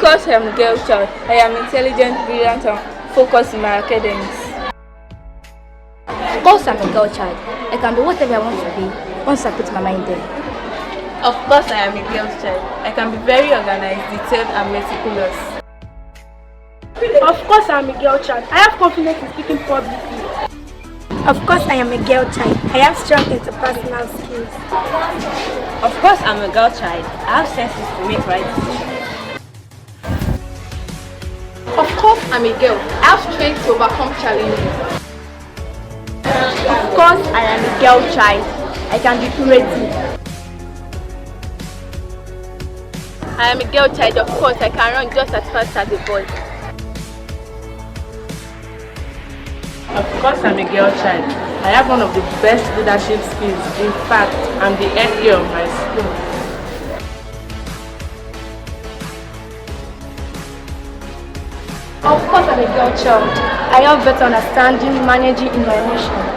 course I am a girl child. I am intelligent, brilliant, and focused in my academics. Of course I'm a girl child. I can be whatever I want to be once I put my mind there. Of course I am a girl child. I can be very organized, detailed, and meticulous. Of course I am a girl child. I have confidence in speaking publicly. Of course I am a girl child. I have strong interpersonal skills. Of course I'm a girl child. I have senses to make right decisions. Of course I'm a girl. I have strength to overcome challenges. Of course I am a girl child. I can be creative. I am a girl child. Of course I can run just as fast as a boy. Of course I'm a girl child. I have one of the best leadership skills. In fact, I'm the head girl of my school. Of course I'm a girl child. I have better understanding managing in my emotions.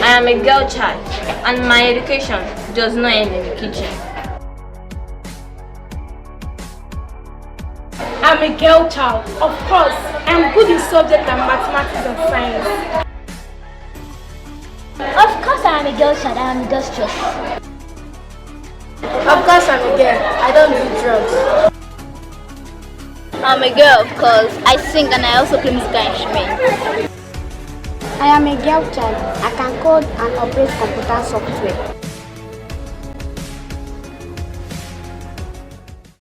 I am a girl child, and my education does not end in the kitchen. I'm a girl child. Of course, I am good in subjects like mathematics and science. Of course I am a girl child. I am industrious. Of course I'm a girl. I don't do drugs. I'm a girl of course. I sing and I also play musical instruments. I am a girl child. I can code and operate computer software.